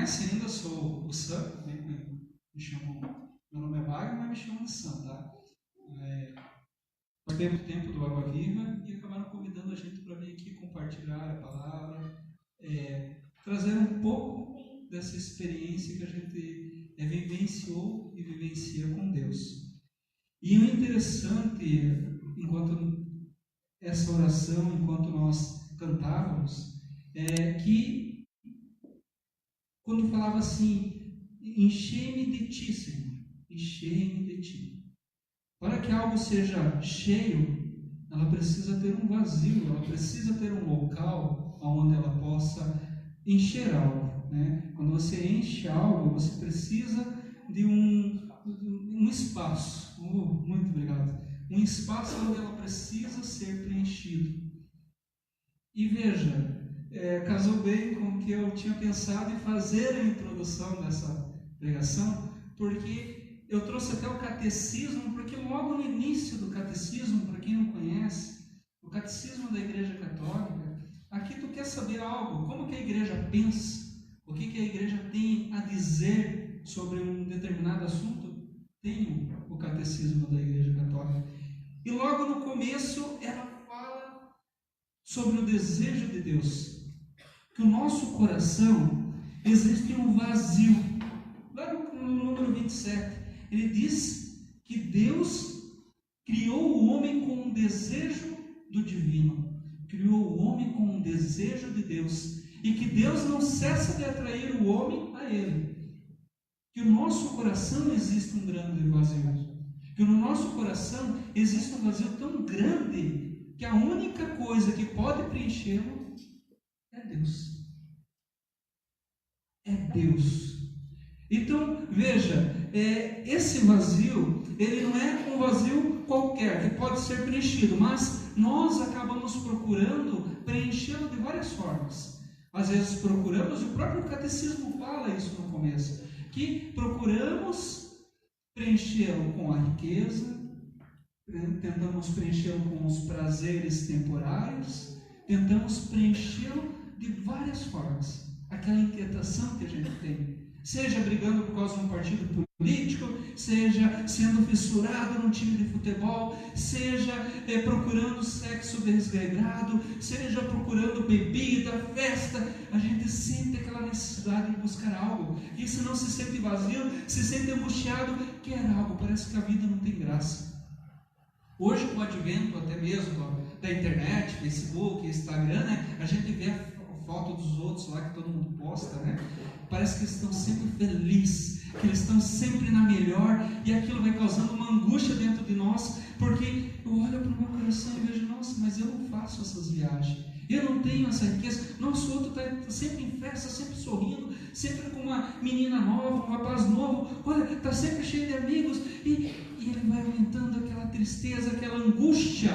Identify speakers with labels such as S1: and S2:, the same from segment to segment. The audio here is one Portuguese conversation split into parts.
S1: conhecem ainda, sou o Sam, me chamo, meu nome é Wagner, mas me chamam de Sam, tá? Participei muito tempo do Água Viva e acabaram convidando a gente para vir aqui compartilhar a palavra, trazer um pouco dessa experiência que a gente vivenciou e vivencia com Deus. E o interessante, enquanto essa oração, enquanto nós cantávamos, é que quando falava assim, enchei-me de ti, Senhor, enchei-me de ti. Para que algo seja cheio, ela precisa ter um vazio, ela precisa ter um local onde ela possa encher algo, né? Quando você enche algo, você precisa de um espaço. Muito obrigado. Um espaço onde ela precisa ser preenchido. E veja, casou bem com o que eu tinha pensado em fazer a introdução dessa pregação, porque eu trouxe até o catecismo, porque logo no início do catecismo, para quem não conhece, o catecismo da Igreja Católica, aqui tu quer saber algo, como que a igreja pensa, o que que a igreja tem a dizer sobre um determinado assunto, tem o catecismo da Igreja Católica. E logo no começo ela fala sobre o desejo de Deus, que o nosso coração existe um vazio. Lá no número 27, ele diz que Deus criou o homem com um desejo do divino, criou o homem com um desejo de Deus, e que Deus não cessa de atrair o homem a ele. Que no nosso coração existe um grande vazio, que no nosso coração existe um vazio tão grande que a única coisa que pode preenchê-lo é Deus. É Deus. Então, veja, esse vazio, ele não é um vazio qualquer, que pode ser preenchido, mas nós acabamos procurando preenchê-lo de várias formas. Às vezes procuramos, e o próprio catecismo fala isso no começo, que procuramos preenchê-lo com a riqueza, tentamos preenchê-lo com os prazeres temporários, tentamos preenchê-lo de várias formas. Aquela inquietação que a gente tem, seja brigando por causa de um partido político, seja sendo fissurado num time de futebol, seja procurando sexo desregrado, seja procurando bebida, festa, a gente sente aquela necessidade de buscar algo, e se não se sente vazio, se sente angustiado, quer algo, parece que a vida não tem graça. Hoje, com o advento até mesmo da internet, Facebook, Instagram, né, a gente vê a foto dos outros lá que todo mundo posta, né? Parece que eles estão sempre felizes, que eles estão sempre na melhor, e aquilo vai causando uma angústia dentro de nós, porque eu olho para o meu coração e vejo, nossa, mas eu não faço essas viagens, eu não tenho essa riqueza. Nossa, o outro está sempre em festa, sempre sorrindo, sempre com uma menina nova, um rapaz novo, olha, está sempre cheio de amigos, e ele vai aumentando aquela tristeza, aquela angústia,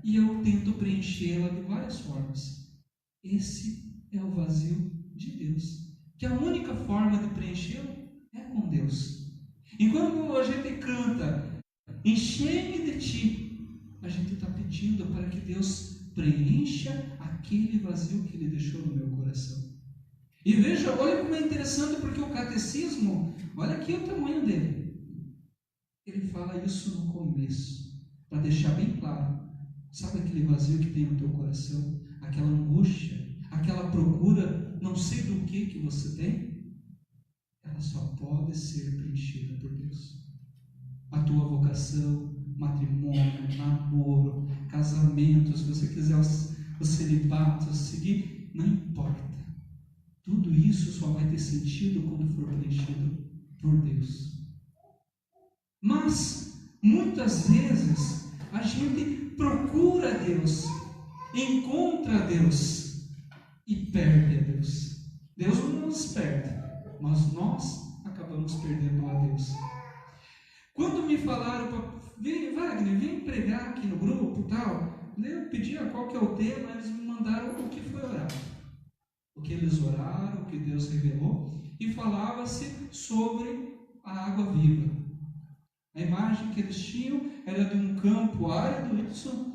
S1: e eu tento preenchê-la de várias formas. Esse é o vazio de Deus, que a única forma de preenchê-lo é com Deus. Enquanto a gente canta, enchei-me de ti, a gente está pedindo para que Deus preencha aquele vazio que Ele deixou no meu coração. E veja, olha como é interessante, porque o catecismo, olha aqui o tamanho dele. Ele fala isso no começo, para deixar bem claro. Sabe aquele vazio que tem no teu coração? Aquela angústia, aquela procura, não sei do que você tem? Ela só pode ser preenchida por Deus. A tua vocação, matrimônio, namoro, casamento, se você quiser o celibato, seguir, não importa. Tudo isso só vai ter sentido quando for preenchido por Deus. Mas, muitas vezes, a gente procura Deus, encontra Deus e perde a Deus. Deus não nos perde, mas nós acabamos perdendo a Deus. Quando me falaram, Wagner, vem pregar aqui no grupo, tal, eu pedi qual que é o tema, eles me mandaram o que foi orado. O que eles oraram, o que Deus revelou, e falava-se sobre a água viva. A imagem que eles tinham era de um campo árido, isso,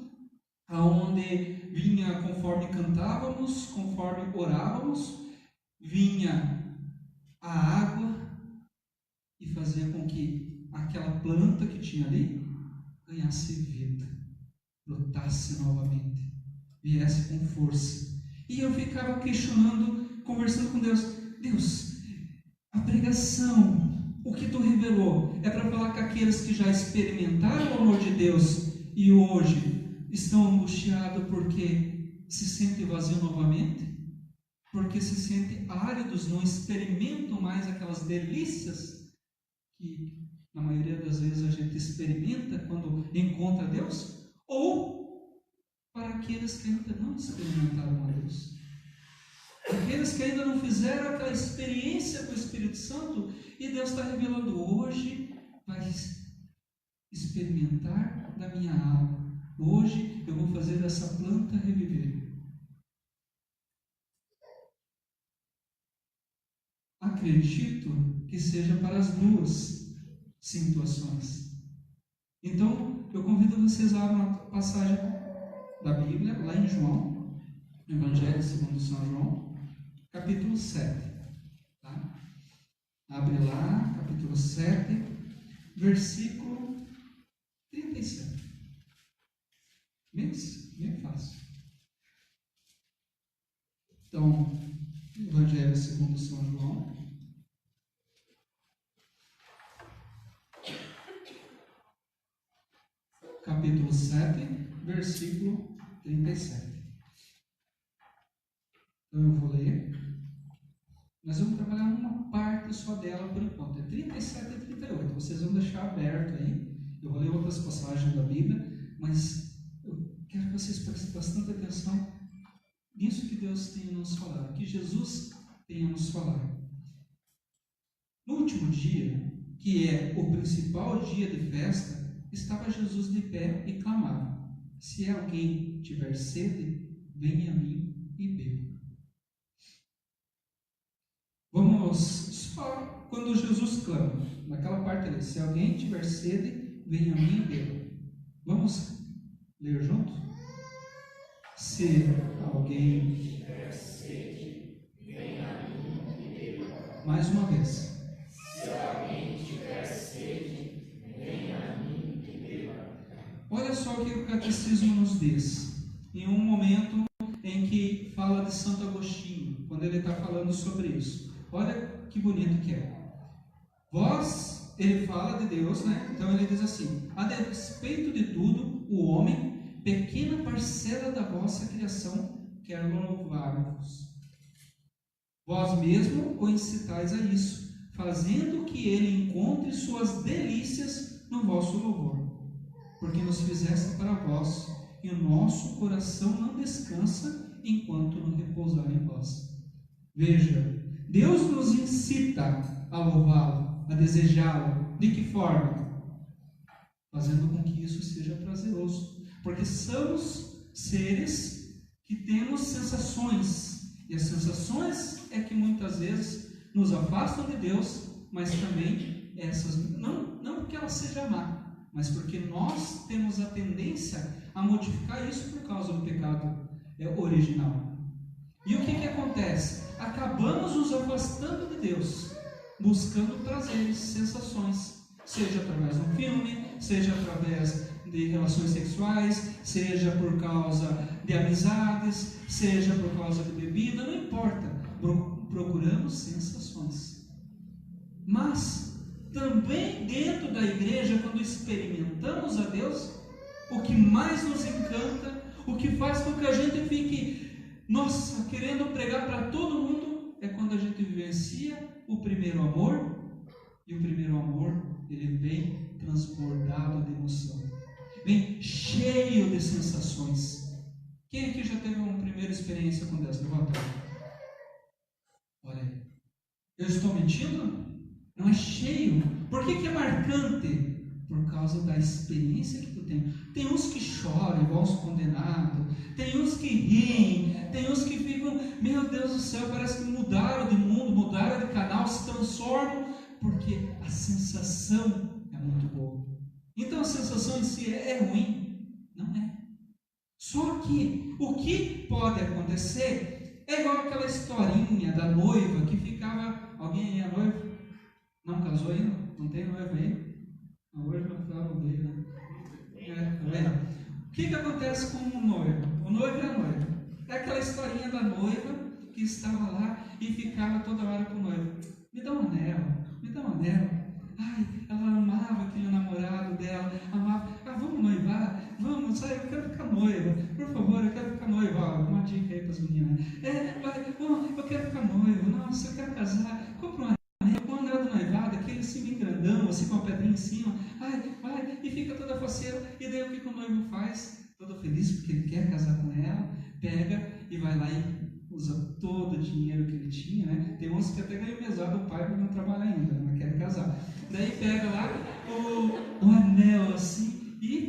S1: onde vinha, conforme cantávamos, conforme orávamos, vinha a água e fazia com que aquela planta que tinha ali ganhasse vida, brotasse novamente, viesse com força. E eu ficava questionando, conversando com Deus: Deus, a pregação, o que tu revelou, é para falar com aqueles que já experimentaram o amor de Deus e hoje estão angustiados porque se sentem vazios novamente? Porque se sentem áridos, não experimentam mais aquelas delícias que na maioria das vezes a gente experimenta quando encontra Deus? Ou para aqueles que ainda não experimentaram a Deus? Aqueles que ainda não fizeram aquela experiência com o Espírito Santo, e Deus está revelando: hoje vai experimentar da minha água, hoje eu vou fazer essa planta reviver. Acredito que seja para as duas situações. Então, eu convido vocês a abrir uma passagem da Bíblia, lá em João, no Evangelho segundo São João, capítulo 7. Tá? Abre lá, capítulo 7, versículo 37. Bem fácil. Então, Evangelho segundo São João, capítulo 7, versículo 37. Então eu vou ler. Nós vamos trabalhar uma parte só dela por enquanto. É 37 e 38. Vocês vão deixar aberto aí. Eu vou ler outras passagens da Bíblia, mas eu quero que vocês prestem bastante atenção nisso que Deus tem a nos falar, que Jesus tem a nos falar. No último dia, que é o principal dia de festa, estava Jesus de pé e clamava: se alguém tiver sede, venha a mim e beba. Vamos só quando Jesus clama, naquela parte ali: se alguém tiver sede, venha a mim e beba. Vamos ler junto? Se alguém tiver sede, venha a mim e beba. Mais uma vez. Se alguém tiver sede, venha a mim e beba. Olha só o que o Catecismo nos diz, em um momento em que fala de Santo Agostinho, quando ele está falando sobre isso. Olha que bonito que é. Vós, ele fala de Deus, né? Então ele diz assim: a despeito de tudo, o homem, pequena parcela da vossa criação, quer louvar-vos. Vós mesmo o incitais a isso, fazendo que ele encontre suas delícias no vosso louvor, porque nos fizeste para vós, e o nosso coração não descansa enquanto não repousar em vós. Veja, Deus nos incita a louvá-lo, a desejá-lo. De que forma? Fazendo com que isso seja prazeroso, porque somos seres que temos sensações, e as sensações é que muitas vezes nos afastam de Deus, mas também essas, não porque ela seja má, mas porque nós temos a tendência a modificar isso por causa do pecado original. E o que acontece? Acabamos nos afastando de Deus, buscando prazeres, sensações, seja através de um filme, seja através de relações sexuais, seja por causa de amizades, seja por causa de bebida, não importa, procuramos sensações. Mas também dentro da igreja, quando experimentamos a Deus, o que mais nos encanta, o que faz com que a gente fique, nossa, querendo pregar para todo mundo, é quando a gente vivencia o primeiro amor, e o primeiro amor, ele vem transbordado de emoção, vem cheio de sensações. Quem aqui já teve uma primeira experiência com Deus? Levanta. Olha aí. Eu estou mentindo? Não é cheio. Por que é marcante? Por causa da experiência que tu tem. Tem uns que choram igual os condenados, tem uns que riem, tem uns que ficam, meu Deus do céu, parece que mudaram de mundo, mudaram de canal, se transformam, porque a sensação é muito boa. Então a sensação em si é ruim? Não é. Só que o que pode acontecer é igual aquela historinha da noiva que ficava Alguém aí é noivo? Não casou ainda? Não tem noivo aí? Hoje vai falar o veio, né? Tá vendo? O que acontece com o noivo? O noivo e a noiva. É aquela historinha da noiva que estava lá e ficava toda hora com o noivo. Me dá um anel, me dá um anel. Ai, ela amava aquele namorado dela, amava. Vamos noivar? Vamos, sai, eu quero ficar noiva. Por favor, eu quero ficar noiva. Ó, uma dica aí para as meninas. Eu quero ficar noiva. Nossa, eu quero casar. Compra um anel, um anel do noivado, aquele assim bem grandão, assim com a pedrinha em cima. Vai, e fica toda faceira. E daí o que o noivo faz? Todo feliz porque ele quer casar com ela, pega e vai lá e usa todo o dinheiro que ele tinha, né? Tem uns que até ganham mesado o pai porque não trabalha ainda, não quer casar. Daí pega lá o anel assim e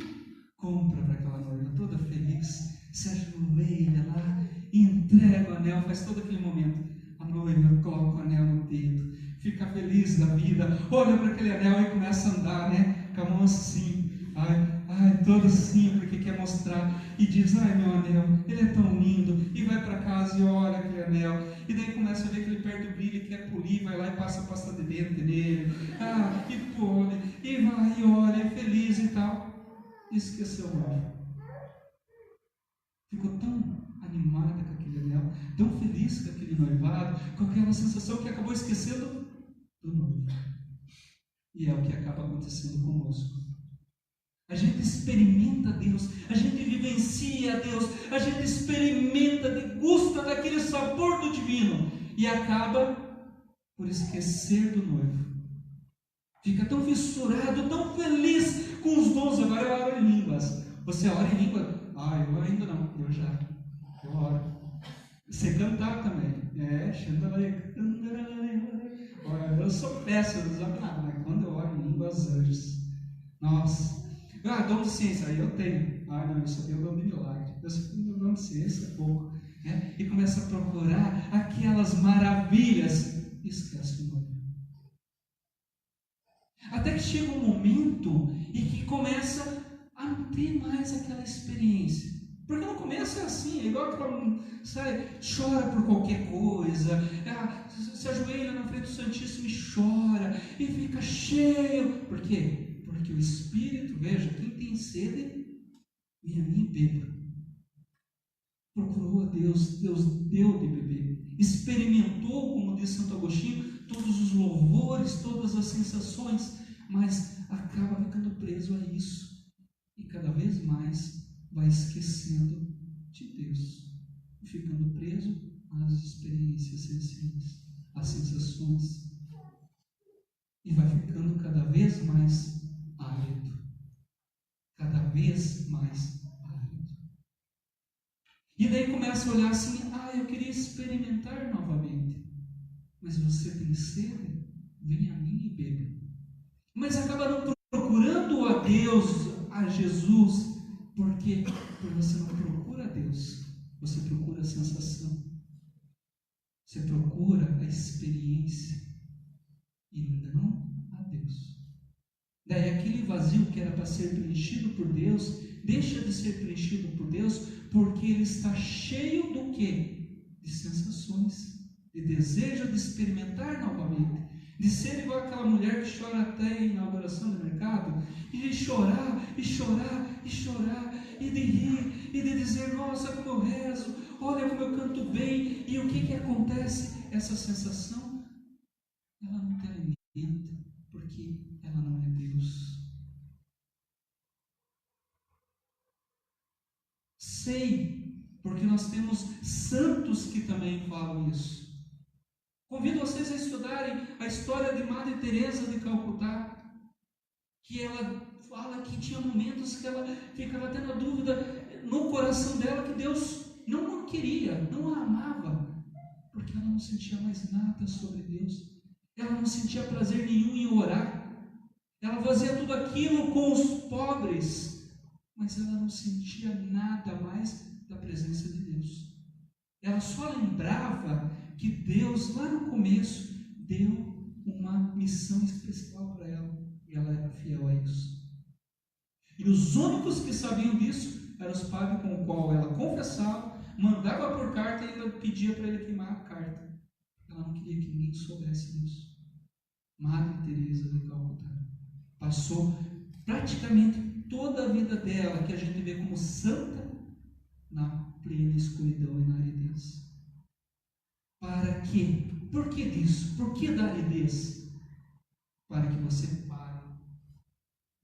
S1: compra para aquela noiva, toda feliz, se ajoelha lá, entrega o anel, faz todo aquele momento. A noiva coloca o anel no dedo, fica feliz da vida, olha para aquele anel e começa a andar, né? Com a mão assim, todo assim, porque quer mostrar, e diz, meu anel, ele é tão lindo, e vai para casa e olha aquele anel, e daí começa a ver que ele perde o brilho, e quer polir, vai lá e passa a pasta de dente nele, e pole, e vai e olha, é feliz e tal, e esqueceu o noivo. Ficou tão animada com aquele anel, tão feliz com aquele noivado, com aquela sensação que acabou esquecendo do noivo. E é o que acaba acontecendo conosco. A gente experimenta Deus, a gente vivencia Deus, a gente experimenta, degusta daquele sabor do divino e acaba por esquecer do noivo. Fica tão fissurado, tão feliz com os dons. Agora eu oro em línguas. Você ora em língua? Eu ainda não, eu oro. Você cantar também. Eu sou péssimo, não sabe nada, mas quando eu oro em línguas, anjos. Nossa. Dom de ciência, aí eu tenho. Não, eu só tenho dom de milagre. Eu só tenho dom de ciência, é pouco. Né? E começa a procurar aquelas maravilhas e esquece o nome. Até que chega um momento em que começa a não ter mais aquela experiência. Porque no começo é assim, é igual aquela, chora por qualquer coisa, se ajoelha na frente do Santíssimo e chora, e fica cheio. Por quê? Porque o Espírito, veja, quem tem sede, vem a mim e beba. Procurou a Deus, Deus deu de beber. Experimentou, como diz Santo Agostinho, todos os louvores, todas as sensações, mas acaba ficando preso a isso. E cada vez mais vai esquecendo de Deus. E ficando preso às experiências sensíveis, às sensações. E vai ficando cada vez mais árido. Cada vez mais árido. E daí começa a olhar assim, eu queria experimentar novamente. Mas você tem sede? Vem a mim e beba. Mas acaba não procurando a Deus, a Jesus. Por quê? Porque você não procura a Deus. Você procura a sensação. Você procura a experiência. E não a Deus. Daí aquele vazio que era para ser preenchido por Deus, deixa de ser preenchido por Deus, porque ele está cheio do quê? De sensações, de desejo de experimentar novamente, de ser igual aquela mulher que chora até em inauguração do mercado, e de chorar, e chorar, e chorar, e de rir, e de dizer, nossa, como eu rezo, olha como eu canto bem, e o que acontece? Essa sensação, ela não te alimenta, porque ela não é Deus. Sei, porque nós temos santos que também falam isso. Convido vocês a estudarem a história de Madre Teresa de Calcutá, que ela fala que tinha momentos que ela ficava tendo a dúvida no coração dela que Deus não a queria, não a amava, porque ela não sentia mais nada sobre Deus. Ela não sentia prazer nenhum em orar. Ela fazia tudo aquilo com os pobres, mas ela não sentia nada mais da presença de Deus. Ela só lembrava que Deus, lá no começo, deu uma missão especial para ela, e ela era fiel a isso. E os únicos que sabiam disso eram os padres com os quais ela confessava, mandava por carta e ainda pedia para ele queimar a carta. Ela ela não queria que ninguém soubesse disso. Madre Teresa de Calcutá passou praticamente toda a vida dela, que a gente vê como santa, na plena escuridão e na aridez. Para quê? Por que disso? Por que da aridez? Para que você pare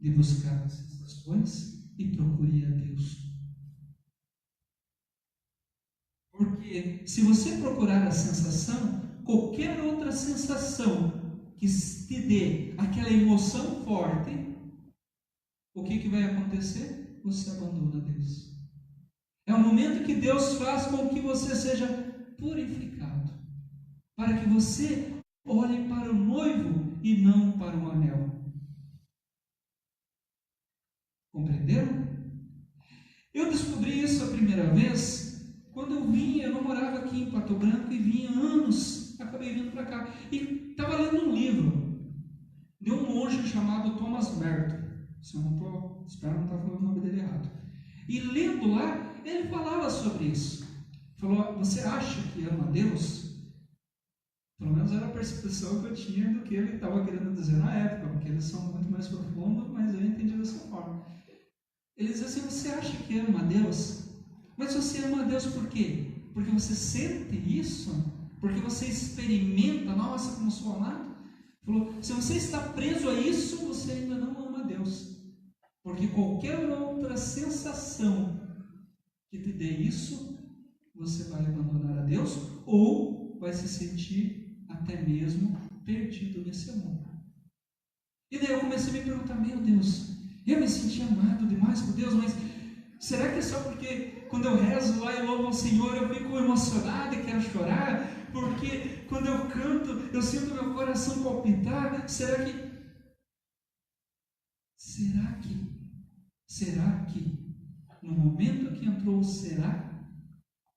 S1: de buscar as sensações e procure a Deus. Porque se você procurar a sensação, qualquer outra sensação que te dê aquela emoção forte, o que vai acontecer? Você abandona Deus. É o momento que Deus faz com que você seja purificado, para que você olhe para o noivo e não para o anel. Compreenderam? Eu descobri isso a primeira vez quando eu não morava aqui em Pato Branco e vinha anos, acabei vindo para cá e estava lendo um livro de um monge chamado Thomas Merton. Espero não estar falando o nome dele errado. E lendo lá, ele falava sobre isso. Falou: você acha que ama Deus? Pelo menos era a percepção que eu tinha do que ele estava querendo dizer na época, porque eles são muito mais profundos, mas eu entendi dessa forma. Ele diz assim: você acha que ama a Deus? Mas você ama a Deus por quê? Porque você sente isso? Porque você experimenta, nossa, como sou amado? Falou: se você está preso a isso, você ainda não ama a Deus. Porque qualquer outra sensação que te dê isso, você vai abandonar a Deus ou vai se sentir até mesmo perdido nesse amor. E daí eu comecei a me perguntar: meu Deus, eu me senti amado demais por Deus, mas será que é só porque quando eu rezo lá e louvo ao Senhor eu fico emocionado e quero chorar? Porque quando eu canto eu sinto meu coração palpitar? Será que no momento que entrou o será,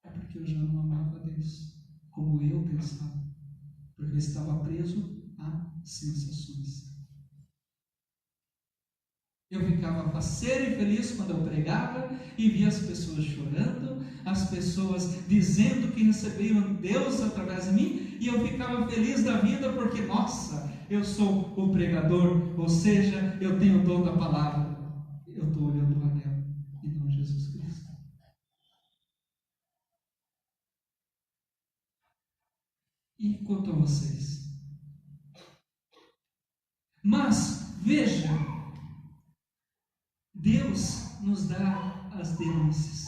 S1: é porque eu já não amava a Deus como eu pensava, porque eu estava preso a sensações. Eu ficava faceiro e feliz quando eu pregava e via as pessoas chorando, as pessoas dizendo que receberam Deus através de mim, e eu ficava feliz da vida porque, nossa, eu sou o pregador, ou seja, eu tenho o dom da palavra. Eu estou olhando o anel e não Jesus Cristo. E quanto a vocês? Mas, veja, Deus nos dá as delícias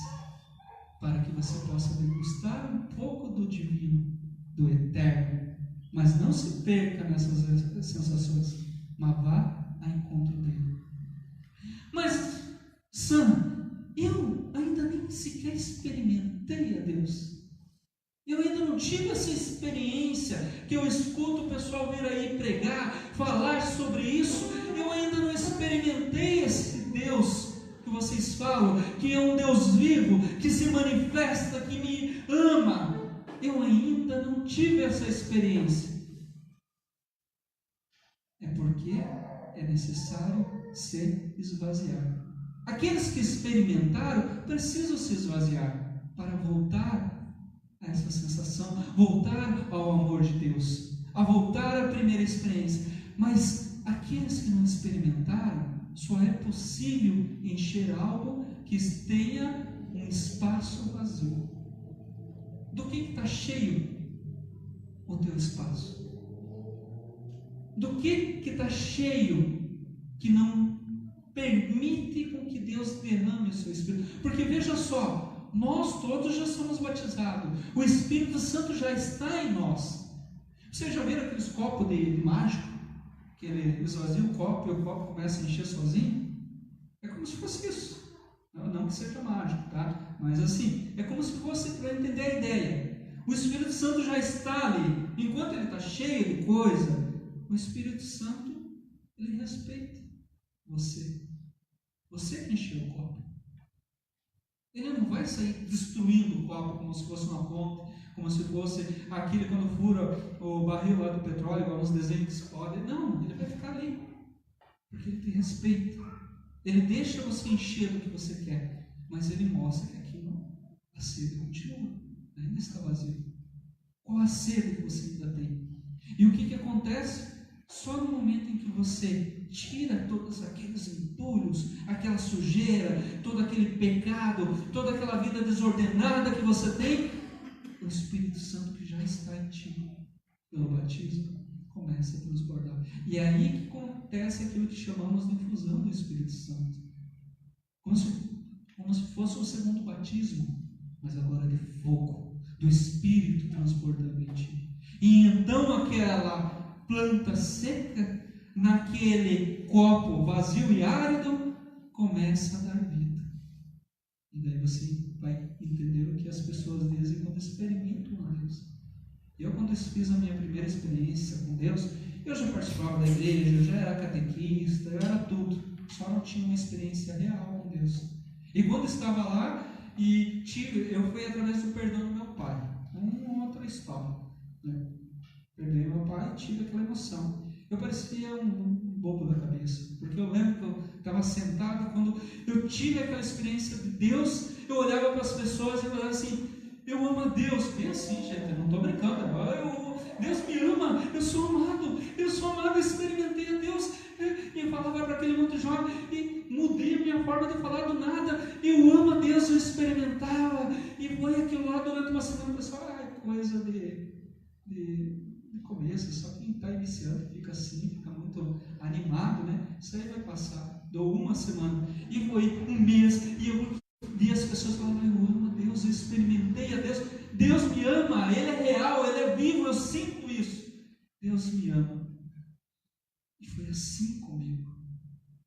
S1: para que você possa degustar um pouco do divino, do eterno, mas não se perca nessas sensações, mas vá a encontro dele. Mas, Sam, eu ainda nem sequer experimentei a Deus. Eu ainda não tive essa experiência que eu escuto o pessoal vir aí pregar, falar sobre isso. Eu ainda não experimentei esse Deus que vocês falam, que é um Deus vivo, que se manifesta, que me ama. Eu ainda não tive essa experiência. É porque é necessário se esvaziar. Aqueles que experimentaram precisam se esvaziar para voltar a essa sensação, voltar ao amor de Deus, a voltar à primeira experiência. Mas aqueles que não experimentaram, só é possível encher algo que tenha um espaço vazio. Do que está cheio o teu espaço? Do que está cheio que não permite com que Deus derrame o seu Espírito? Porque veja só, nós todos já somos batizados, o Espírito Santo já está em nós. Vocês já viram aqueles copos de mágico, que ele esvazia o copo e o copo começa a encher sozinho? É como se fosse isso. Não que seja mágico, tá? Mas assim, é como se fosse, para entender a ideia. O Espírito Santo já está ali. Enquanto ele está cheio de coisa, o Espírito Santo, ele respeita você. Você que encheu o copo. Ele não vai sair destruindo o copo como se fosse uma ponte, como se fosse aquele quando fura o barril lá do petróleo, igual nos desenhos que se pode. Não, ele vai ficar ali. Porque ele te respeita. Ele deixa você encher do que você quer. Mas ele mostra que aqui não. A sede continua. Ainda está vazio. Qual a sede que você ainda tem? E o que acontece? Só no momento em que você tira todos aqueles entulhos, aquela sujeira, todo aquele pecado, toda aquela vida desordenada que você tem, o Espírito Santo que já está em ti, pelo batismo, começa a transbordar. E é aí que acontece aquilo que chamamos de infusão do Espírito Santo. Como se fosse o segundo batismo, mas agora de fogo, do Espírito transbordando em ti. E então aquela planta seca, naquele copo vazio e árido, começa a dar vida. E daí você vai entender o que as pessoas dizem quando experimentam a Deus. Eu, quando fiz a minha primeira experiência com Deus, eu já participava da igreja, eu já era catequista, eu era tudo, só não tinha uma experiência real com Deus. E quando estava lá, eu fui através do perdão do meu pai, uma outra história, né? Perdoei meu pai e tive aquela emoção. Eu parecia um bobo da cabeça, porque eu lembro que eu estava sentado, quando eu tive aquela experiência de Deus, eu olhava para as pessoas e eu falava assim: eu amo a Deus. Bem assim, gente, eu não estou brincando. Deus me ama, eu sou amado, eu experimentei a Deus. E eu falava para aquele outro jovem e mudei a minha forma de falar do nada. Eu amo a Deus, eu experimentava. E foi aquilo lá durante uma semana. O pessoal, coisa de começo, só quem está iniciando fica assim, fica muito animado, né? Isso aí vai passar. Dou uma semana. E foi um mês, e eu vi as pessoas falando: eu amo a Deus, eu experimentei a Deus. Deus me ama, Ele é real, Ele é vivo, eu sinto isso. Deus me ama. E foi assim comigo.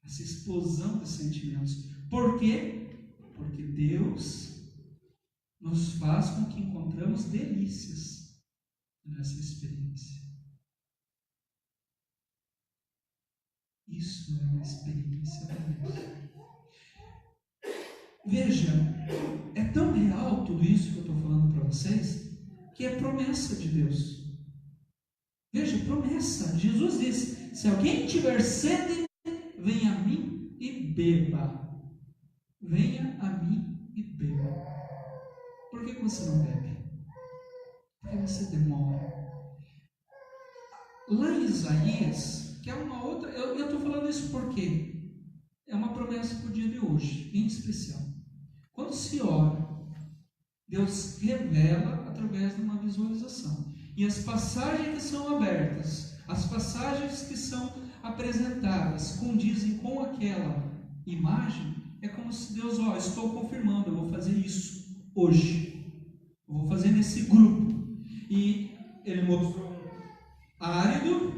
S1: Essa explosão de sentimentos. Por quê? Porque Deus nos faz com que encontramos delícias nessa experiência. Isso é uma experiência de Deus. Veja, é tão real tudo isso que eu estou falando para vocês, que é promessa de Deus. Veja, promessa. Jesus disse: se alguém tiver sede, venha a mim e beba. Venha a mim e beba. Por que você não bebe? Porque você demora. Lá em Isaías, que é uma outra, eu estou falando isso porque é uma promessa para o dia de hoje, em especial. Quando se ora, Deus revela através de uma visualização. E as passagens que são abertas, as passagens que são apresentadas, condizem com aquela imagem, é como se Deus, estou confirmando, eu vou fazer isso hoje. Eu vou fazer nesse grupo. E Ele mostrou árido,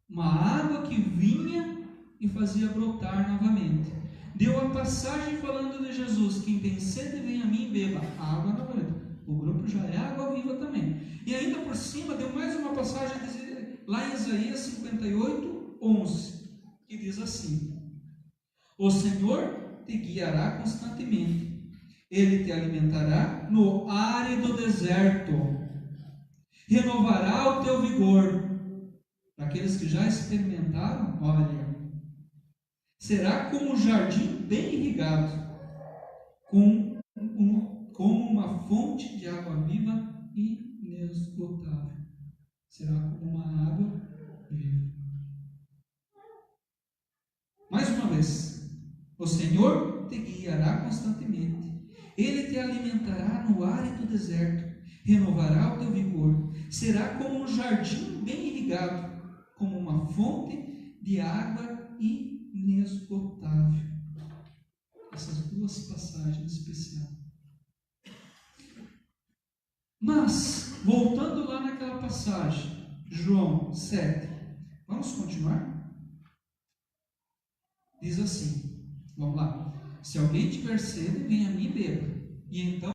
S1: uma água que vinha e fazia brotar novamente. Deu a passagem falando de Jesus: quem tem sede, vem a mim e beba. A água novamente. O grupo já é água viva também. E ainda por cima deu mais uma passagem lá em Isaías 58, 11, que diz assim: o Senhor te guiará constantemente, Ele te alimentará no árido deserto, renovará o teu vigor. Para aqueles que já experimentaram, olha, será como um jardim bem irrigado, como uma fonte de água viva e inesgotável. Será como uma água viva. Mais uma vez, o Senhor te guiará constantemente, Ele te alimentará no árido deserto, renovará o teu vigor. Será como um jardim bem irrigado, como uma fonte de água inesgotável. Essas duas passagens especiais. Mas, voltando lá naquela passagem, João 7, vamos continuar? Diz assim, vamos lá: se alguém tiver sede, venha a mim e beba. E então,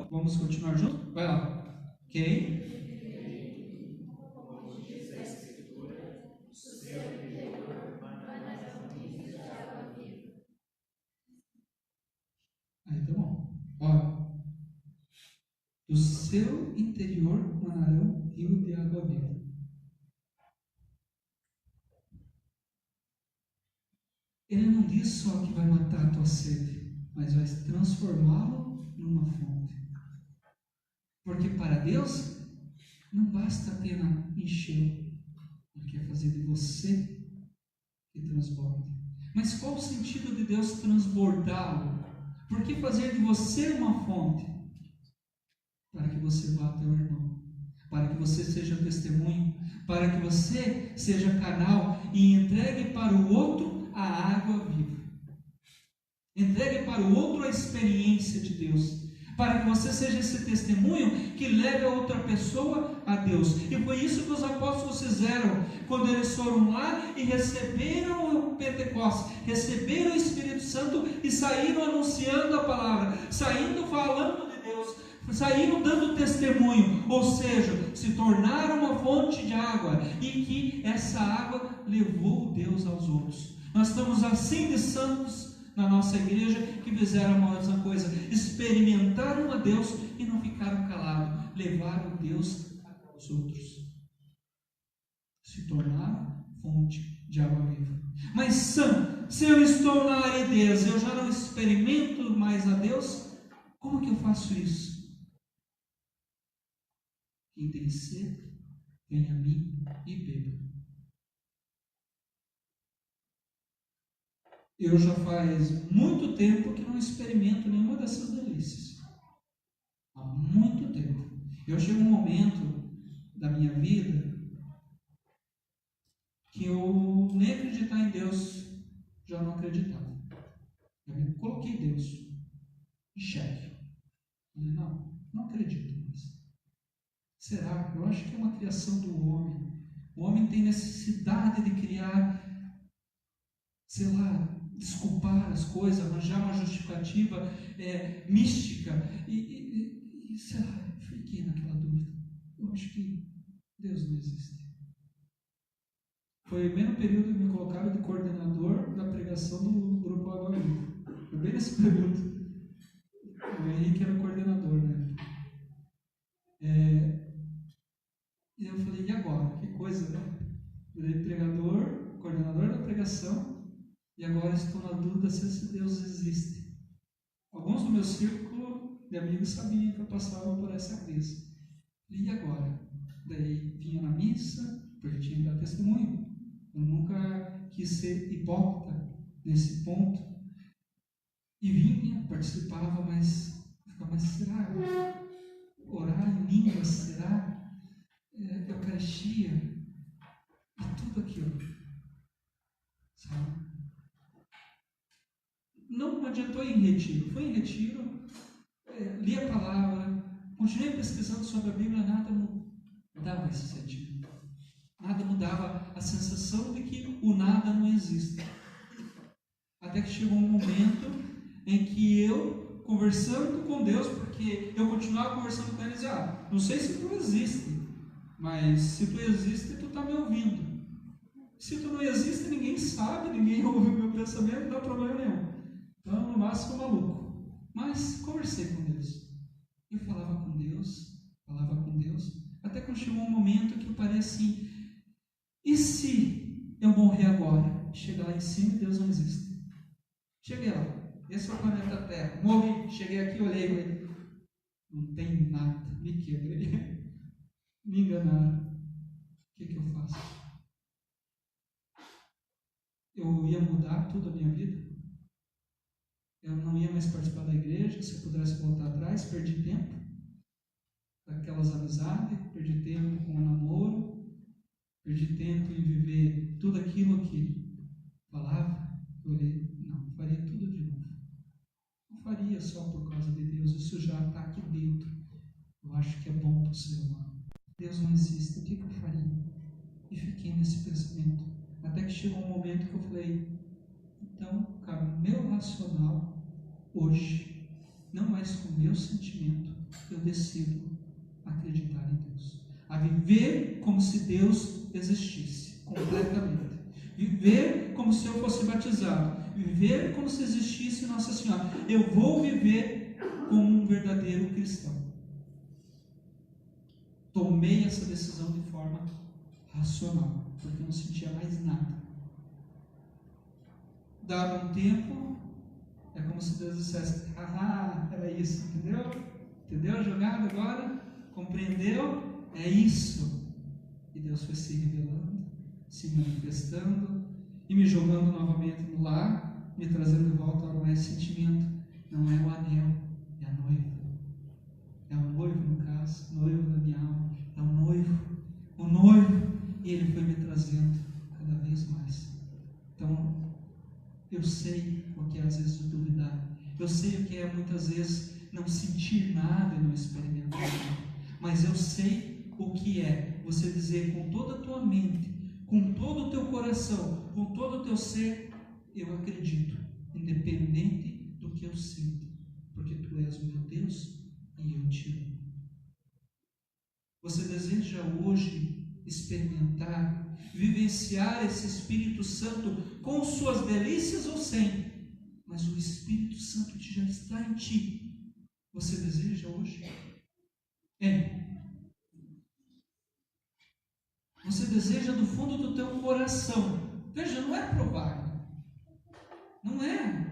S1: vamos continuar junto? Vai lá. Ok? Aí tá bom. Olha. Do seu interior manarão rio de água viva. Ele não diz só que vai matar a tua sede, mas vai transformá-lo numa fonte. Porque para Deus, Não basta apenas encher, Ele quer fazer de você que transborda. Mas qual o sentido de Deus transbordá-lo? Por que fazer de você uma fonte? Para que você vá até o irmão, para que você seja testemunho, para que você seja canal e entregue para o outro a água viva. Entregue para o outro a experiência de Deus, para que você seja esse testemunho que leve a outra pessoa a Deus. E foi isso que os apóstolos fizeram quando eles foram lá e receberam o Pentecostes, receberam o Espírito Santo e saíram anunciando a palavra, saindo falando de Deus, saíram dando testemunho, ou seja, se tornaram uma fonte de água, e que essa água levou Deus aos outros. Nós estamos assim de santos na nossa igreja que fizeram a mesma coisa, experimentaram a Deus e não ficaram calados, levaram Deus aos outros, se tornaram fonte de água viva. Mas se eu estou na aridez, eu já não experimento mais a Deus, como que eu faço isso? Quem tem sede, venha a mim e beba. Eu já faz muito tempo que não experimento nenhuma dessas delícias. Há muito tempo. Eu chego um momento da minha vida que eu nem acreditar em Deus já não acreditava. Eu me coloquei Deus em xeque. Não acredito mais. Será? Eu acho que é uma criação do homem. O homem tem necessidade de criar, sei lá, desculpar as coisas, arranjar uma justificativa mística. E sei lá, fiquei naquela dúvida. Eu acho que Deus não existe. Foi bem no período que me colocaram de coordenador da pregação do Grupo Água Viva. Foi bem nesse período. O Henrique era o coordenador, né? E eu falei, e agora? Que coisa, né? Virei pregador, coordenador da pregação, e agora estou na dúvida se esse Deus existe. Alguns do meu círculo de amigos sabiam que eu passava por essa crise. E agora? Daí vinha na missa, porque tinha que dar testemunho. Eu nunca quis ser hipócrita nesse ponto. E vinha, participava, mas ficava, mas será? Orar em línguas, será? Eucaristia, e tudo aquilo, sabe? Não adiantou ir em retiro. Fui em retiro, li a palavra, continuei pesquisando sobre a Bíblia, nada mudava esse sentimento. Nada mudava a sensação de que o nada não existe. Até que chegou um momento em que eu, conversando com Deus, porque eu continuava conversando com ele e dizia, não sei se tu existe, mas se tu existe, tu está me ouvindo. Se tu não existe, ninguém sabe, ninguém ouve o meu pensamento, não dá problema nenhum. Então, no máximo, maluco. Mas conversei com Deus. Eu falava com Deus, até que chegou um momento que eu parei assim, e se eu morrer agora? Chegar lá em cima e Deus não existe. Cheguei lá, esse é o planeta Terra. Morri, cheguei aqui, olhei e falei, não tem nada, me quebrei. Me enganaram. O que eu faço? Eu ia mudar tudo a minha vida? Eu não ia mais participar da igreja. Se eu pudesse voltar atrás, perdi tempo daquelas amizades, perdi tempo com o namoro, perdi tempo em viver tudo aquilo que falava. Eu olhei, não, faria tudo de novo. Não faria só por causa de Deus, isso já está aqui dentro. Eu acho que é bom para o ser humano. Deus não existe, o que eu faria? E fiquei nesse pensamento, até que chegou um momento que eu falei, então, cara, meu racional, hoje, não mais com o meu sentimento, eu decido acreditar em Deus, a viver como se Deus existisse, completamente, viver como se eu fosse batizado, viver como se existisse Nossa Senhora. Eu vou viver como um verdadeiro cristão. Tomei essa decisão de forma racional, porque eu não sentia mais nada. Dado um tempo, é como se Deus dissesse, era isso, entendeu? Entendeu a jogada agora? Compreendeu? É isso. E Deus foi se revelando, se manifestando e me jogando novamente no lar, me trazendo de volta ao mais sentimento. Não é o anel, é a noiva. É o noivo, no caso, noivo da minha alma. É o noivo. O noivo. E ele foi me trazendo cada vez mais. Então, eu sei o que é às vezes duvidar. Eu sei o que é muitas vezes não sentir nada e não experimentar nada. Mas eu sei o que é você dizer com toda a tua mente, com todo o teu coração, com todo o teu ser, eu acredito, independente do que eu sinto, porque tu és o meu Deus e eu te amo. Você deseja hoje experimentar, vivenciar esse Espírito Santo com suas delícias ou sem? Mas o Espírito Santo já está em ti. Você deseja hoje? Você deseja do fundo do teu coração. Veja, não é provável. Não é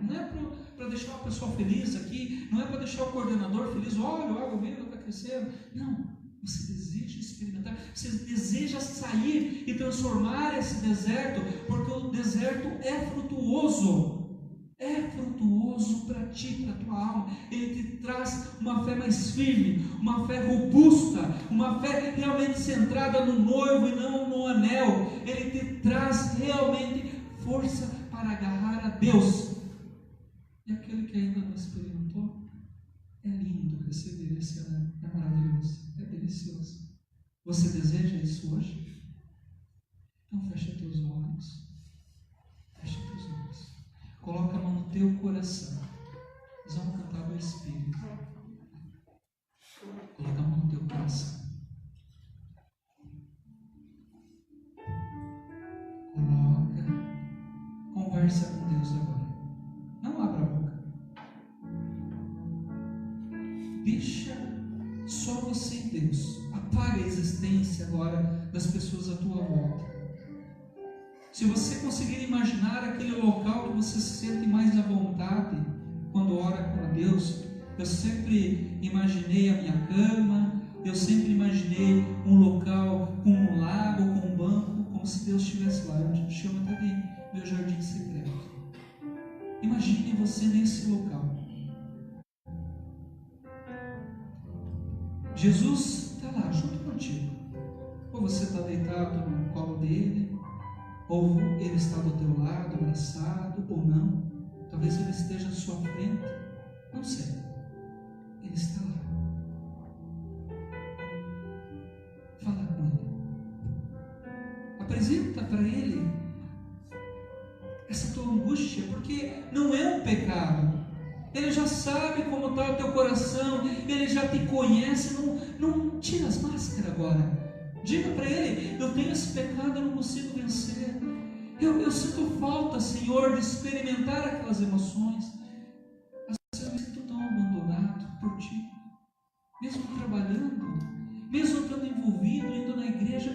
S1: para deixar uma pessoa feliz aqui, não é para deixar o coordenador feliz, olha, o água viva está crescendo. Não, você deseja experimentar, você deseja sair e transformar esse deserto, porque o deserto é frutuoso para ti, para a tua alma. Ele te traz uma fé mais firme, uma fé robusta, uma fé realmente centrada no noivo e não no anel. Ele te traz realmente força para agarrar a Deus. E aquele que ainda não experimentou, é lindo receber esse anel, é maravilhoso, é delicioso. Você deseja isso hoje? Então fecha teus olhos, coloca a mão no teu coração. Nós vamos cantar do Espírito. Coloca a mão no teu coração. Conversa com Deus agora. Não abra a boca. Deixa só você e Deus. Apaga a existência agora das pessoas à tua volta. Se você conseguir imaginar aquele local que você se sente mais à vontade quando ora com Deus, eu sempre imaginei a minha cama, eu sempre imaginei um local com um lago, com um banco, como se Deus estivesse lá. Eu chamo até de meu jardim secreto. Imagine você nesse local. Jesus está lá junto contigo. Ou você está deitado no colo dele, ou ele está do teu lado, abraçado, ou não. Talvez ele esteja à sua frente. Não sei. Ele está lá. Fala com ele. Apresenta para ele essa tua angústia, porque não é um pecado. Ele já sabe como está o teu coração, ele já te conhece. Não tira as máscaras agora. Diga para ele: eu tenho esse pecado, eu não consigo vencer. Eu sinto falta, Senhor, de experimentar aquelas emoções. Às vezes eu me sinto tão abandonado por Ti. Mesmo trabalhando, mesmo estando envolvido, indo na igreja,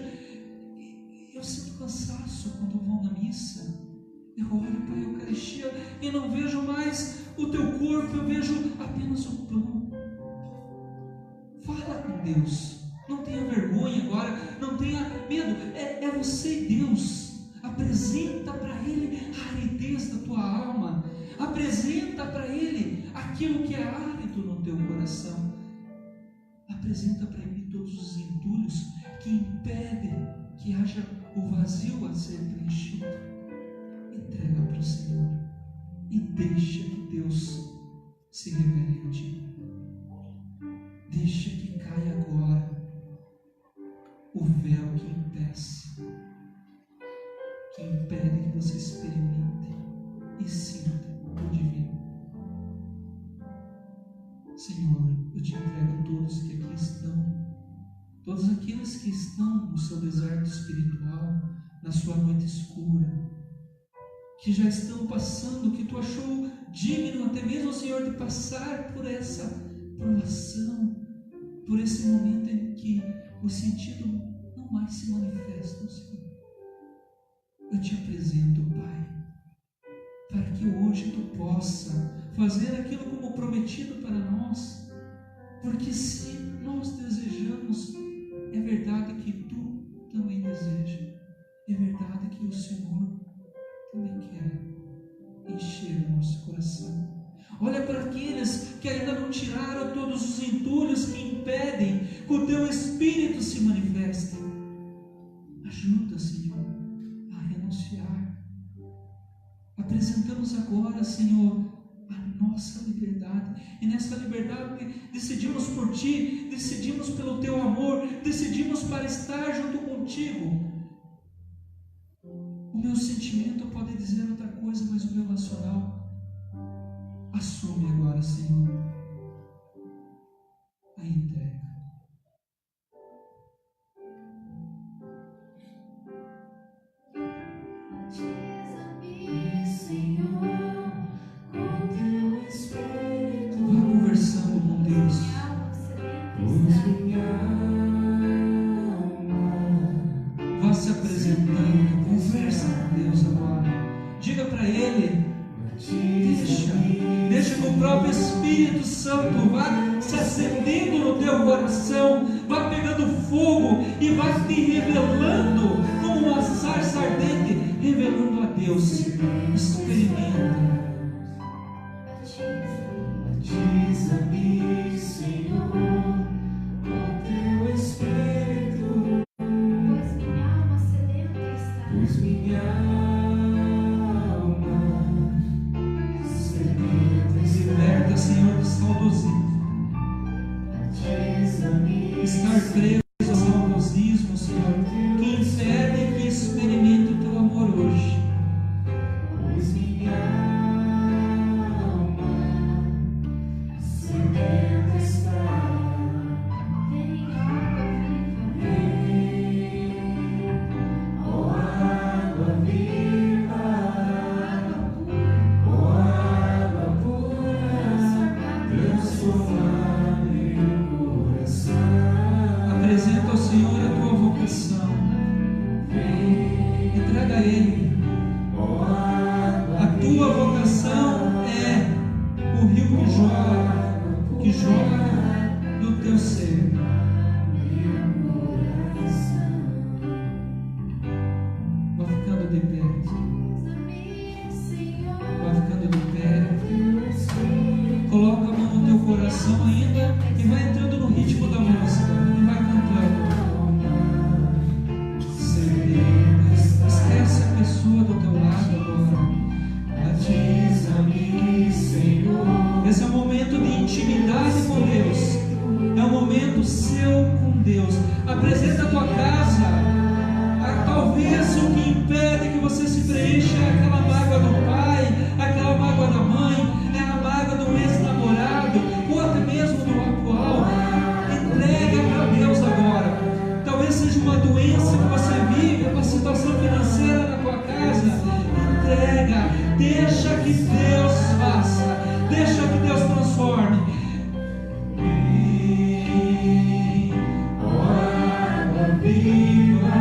S1: eu sinto cansaço quando vou na missa. Eu olho para a Eucaristia e não vejo mais o Teu corpo, eu vejo apenas o pão. Fala com Deus. Não tenha vergonha agora, não tenha medo. É você e Deus. Apresenta para Ele a aridez da tua alma. Apresenta para Ele aquilo que é árido no teu coração. Apresenta para Ele todos os entulhos que impedem que haja o vazio a ser preenchido. Entrega para o Senhor e deixa que Deus se revele em ti. Deixa que caia agora o véu que impede que você experimente e sinta o divino. Senhor, eu te entrego todos que aqui estão, todos aqueles que estão no seu deserto espiritual, na sua noite escura, que já estão passando, que tu achou digno até mesmo, Senhor, de passar por essa provação, por esse momento em que o sentido não mais se manifesta, Senhor. Eu te apresento, Pai, para que hoje tu possa fazer aquilo como prometido para nós, porque se nós desejamos, é verdade. coração. Olha para aqueles que ainda não tiraram todos os entulhos que impedem que o Teu Espírito se manifeste. Ajuda, Senhor, a renunciar. Apresentamos agora, Senhor, a nossa liberdade. E nessa liberdade decidimos por Ti, decidimos pelo Teu amor, decidimos para estar junto contigo. O meu sentimento pode dizer outra coisa, mas o meu racional assume agora, Senhor, a entrega.
S2: Batiza-me, Senhor, com Teu Espírito.
S1: Vá conversando com Deus. Vá se apresentando. Conversa com Deus agora. Diga para Ele. Deixa que o próprio Espírito Santo vá se acendendo no teu coração, vá pegando fogo e vá te revelando como uma sarça ardente, revelando a Deus. Experimenta.
S2: Batiza-me, Senhor, com Teu Espírito, pois minha alma sedenta está. Pois minha alma sedenta está.
S1: Liberta, Senhor, de saudosismo.
S2: Batiza-me,
S1: Estar preso ao saudosismo, Senhor, que impede que experimente o Teu amor hoje.
S2: pois minha alma sedenta está. Vem, água viva, ó água viva, ó água pura, transforma meu coração.
S1: Apresenta ao Senhor a tua vocação. Entrega a Ele. A tua vocação é o rio que jorra do teu ser. Vai ficando de pé. Vai ficando de pé. Coloca a mão no teu coração ainda e vai entrando no ritmo da música. E vai cantando. Esquece a pessoa do teu lado agora.
S2: Batiza-me, Senhor.
S1: Esse é um momento de intimidade com Deus. É um momento seu com Deus. Apresenta a tua casa. Talvez o que impede que você se preencha é aquela mágoa do pai, aquela mágoa da mãe, é a mágoa do ex-namorado, ou até mesmo do atual. Entrega para Deus agora. Talvez seja uma doença que você vive, uma situação financeira na tua casa. Entrega, deixa que Deus faça, deixa que Deus transforme.
S2: Ó água viva,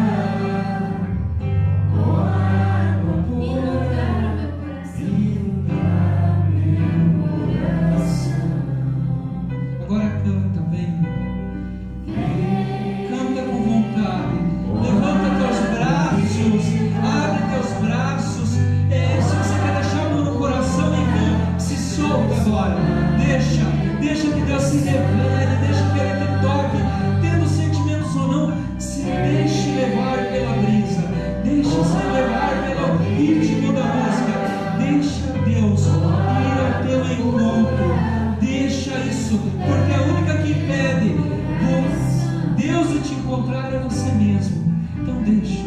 S2: ó água pura, inunda meu coração.
S1: Agora canta bem. Canta com vontade. Levanta teus braços, abre teus braços. Se você quer deixar a mão no coração, enfim, se solta agora. Deixa que Deus se revele, deixa que Ele te toque, tendo sentimentos ou não. Se deixe levar pela brisa, deixa-se levar pelo ritmo da música. Deixa Deus ir ao teu encontro. Deixa isso, porque a única que impede Deus de te encontrar é você mesmo. Então deixa.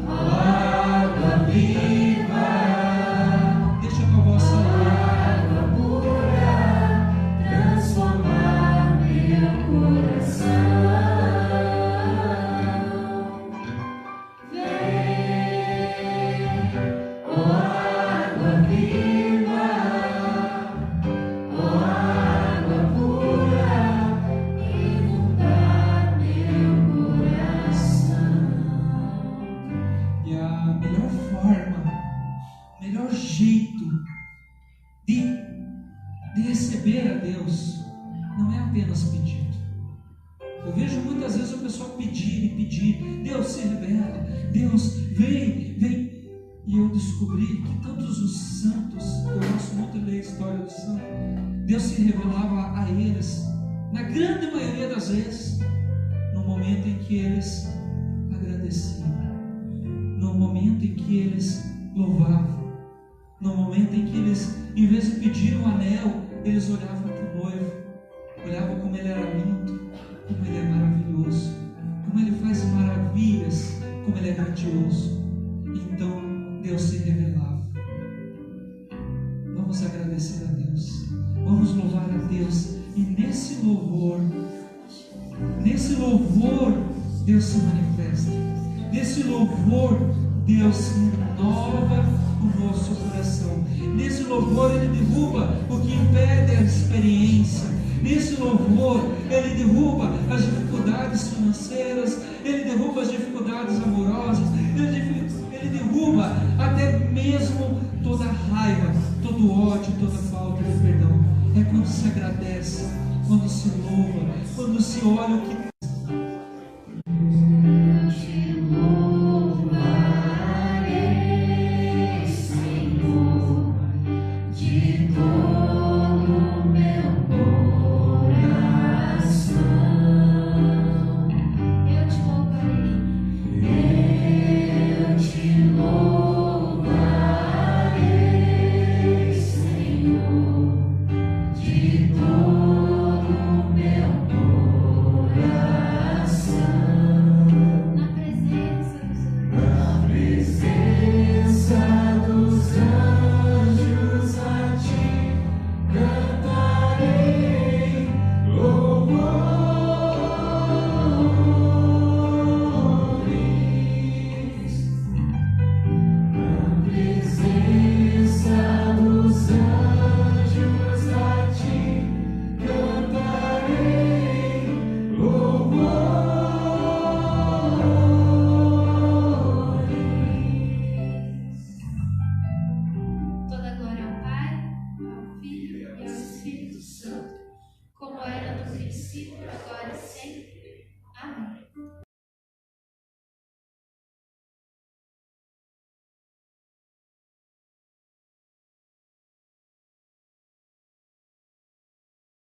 S2: Água viva,
S1: Deixa a tua voz sair.
S2: água pura, transforma meu coração. Vem, ó água viva, ó água pura, inundar meu coração.
S1: E a melhor forma, o melhor jeito de receber a Deus não é apenas pedido. Eu vejo muitas vezes o pessoal pedir e pedir: Deus se revela, Deus vem. E eu descobri que todos os santos, eu gosto muito de ler a história dos santos, Deus se revelava a eles, na grande maioria das vezes, no momento em que eles agradeciam, no momento em que eles louvavam, no momento em que eles, em vez de pedir um anel, eles olhavam para o noivo, olhavam como ele era lindo, como ele é maravilhoso, como ele faz maravilhas, como ele é grandioso. Então Deus se revelava. Vamos agradecer a Deus, vamos louvar a Deus, e nesse louvor Deus se manifesta, nesse louvor Deus renova o nosso coração, nesse louvor Ele derruba o que impede a experiência, nesse louvor Ele derruba as dificuldades financeiras, Ele derruba as dificuldades amorosas, Ele derruba até mesmo toda raiva, todo ódio, toda falta de perdão. É quando se agradece, quando se louva, quando se olha o que